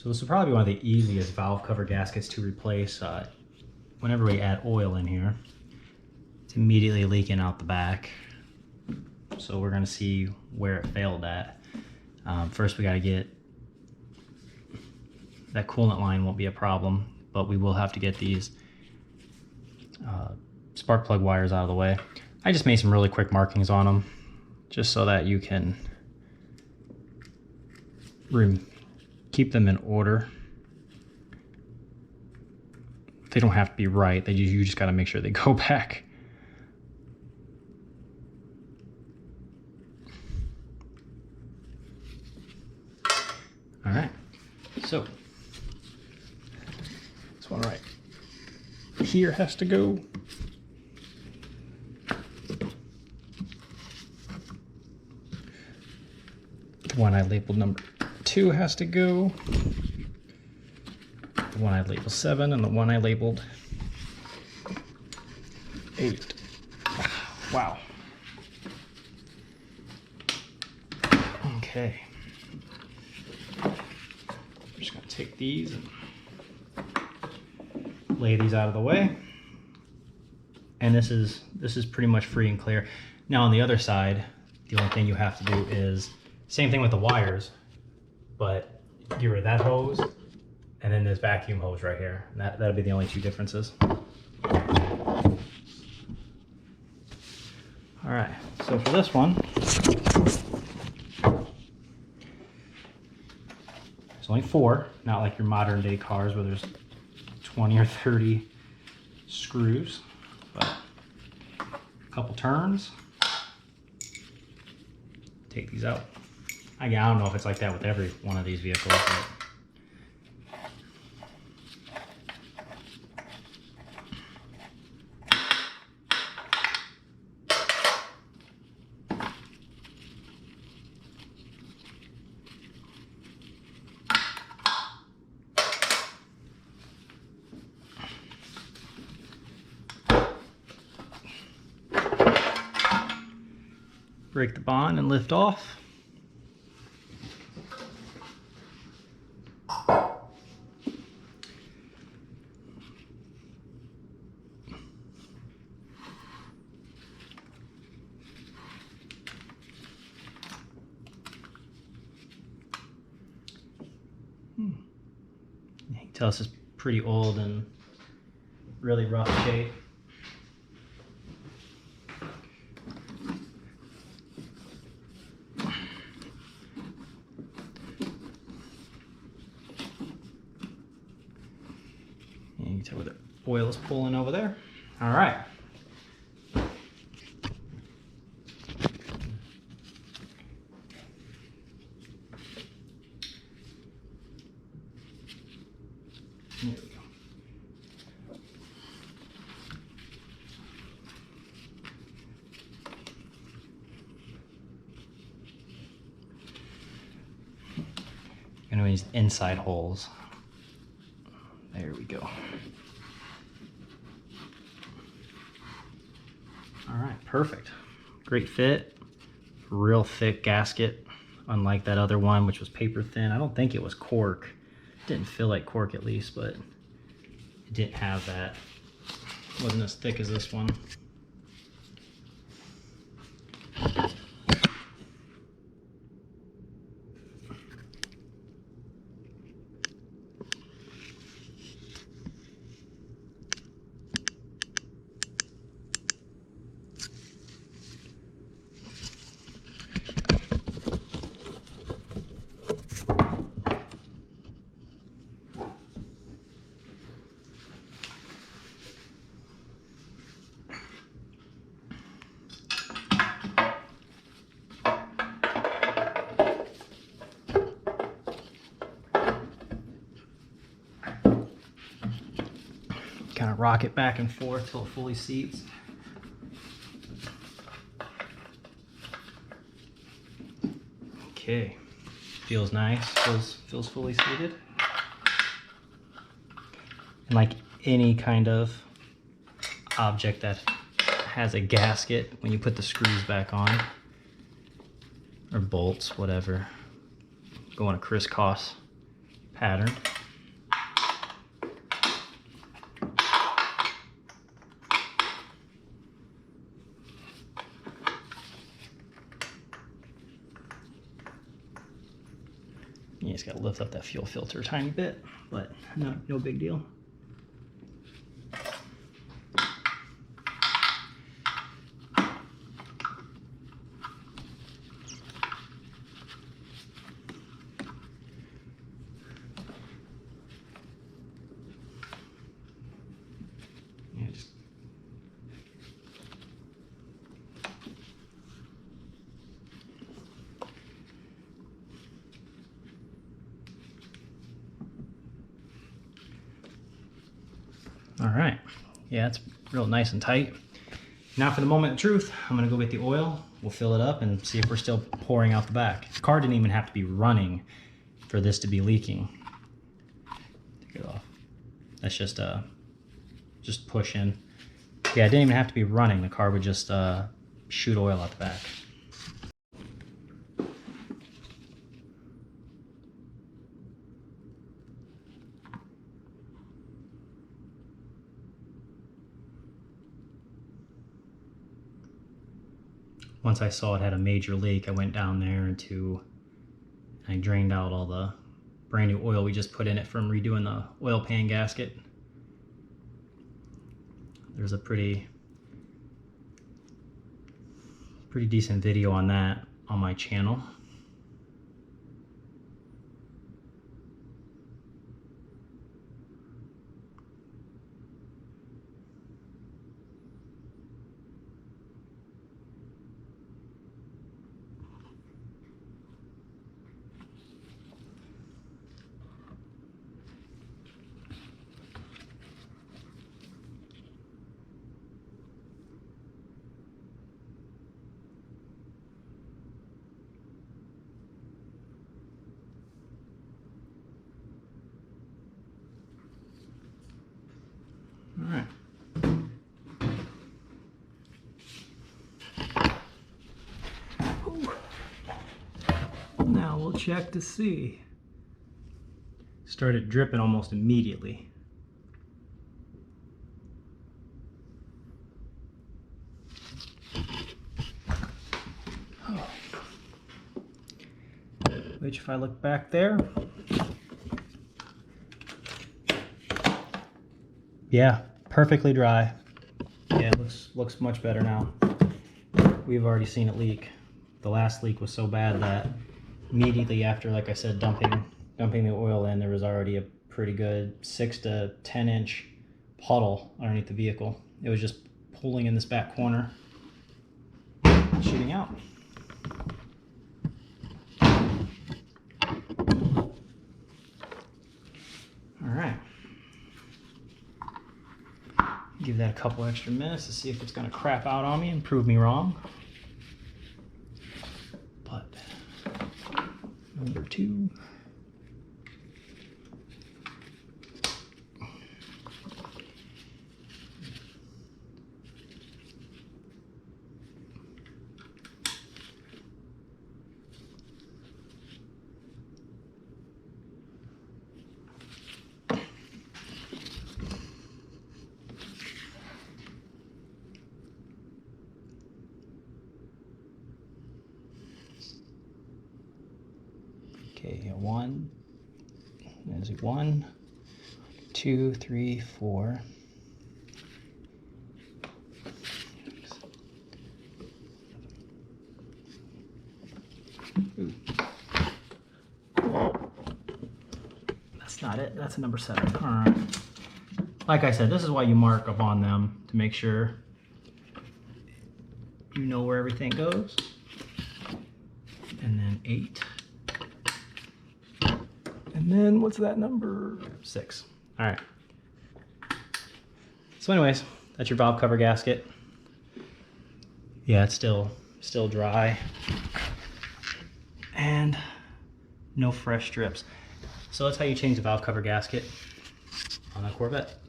So this will probably be one of the easiest valve cover gaskets to replace. Whenever we add oil in here, it's immediately leaking out the back. So we're gonna see where it failed at. First we gotta get, that coolant line won't be a problem, but we will have to get these spark plug wires out of the way. I just made some really quick markings on them, just so that you can keep them in order. They don't have to be right, you just gotta make sure they go back. All right, so this one right here has to go. The one I labeled number 2 has to go. The one I labeled 7 and the one I labeled 8. Wow. Okay. I'm just gonna take these and lay these out of the way. And this is pretty much free and clear. Now on the other side, the only thing you have to do is same thing with the wires, but get rid of that hose and then this vacuum hose right here. That'll be the only 2 differences. All right, so for this one, there's only 4, not like your modern day cars where there's 20 or 30 screws, but a couple turns, take these out. I don't know if it's like that with every one of these vehicles, but break the bond and lift off. You can tell this is pretty old and really rough shape. And you can tell where the oil is pulling over there. All right. There we go. Gonna use inside holes. There we go. All right, perfect. Great fit. Real thick gasket, unlike that other one, which was paper thin. I don't think it was cork. Didn't feel like cork at least, but it didn't have that. It wasn't as thick as this one. Kind of rock it back and forth till it fully seats. Okay, feels nice, feels fully seated. And like any kind of object that has a gasket, when you put the screws back on, or bolts, whatever, go in a crisscross pattern. You just got to lift up that fuel filter a tiny bit, but no big deal. All right, yeah, it's real nice and tight. Now for the moment of truth, I'm gonna go get the oil, we'll fill it up and see if we're still pouring out the back. The car didn't even have to be running for this to be leaking. Take it off. That's just push in. Yeah, it didn't even have to be running. The car would just shoot oil out the back. Once I saw it had a major leak, I went down there and I drained out all the brand new oil we just put in it from redoing the oil pan gasket. There's a pretty decent video on that on my channel. All right. Now we'll check to see. Started dripping almost immediately. Oh. Which, if I look back there, yeah, perfectly dry. Yeah, it looks much better now. We've already seen it leak. The last leak was so bad that immediately after, like I said, dumping the oil in, there was already a pretty good 6 to 10 inch puddle underneath the vehicle. It was just pulling in this back corner, shooting out. All right. Give that a couple extra minutes to see if it's going to crap out on me and prove me wrong. But number 2. Okay, 1, there's 1, 2, 3, 4. Ooh. That's not it, that's a number 7. All right. Like I said, this is why you mark up on them, to make sure you know where everything goes. And then 8. And then what's that number? 6. All right. So anyways, that's your valve cover gasket. Yeah, it's still dry. And no fresh drips. So that's how you change the valve cover gasket on a Corvette.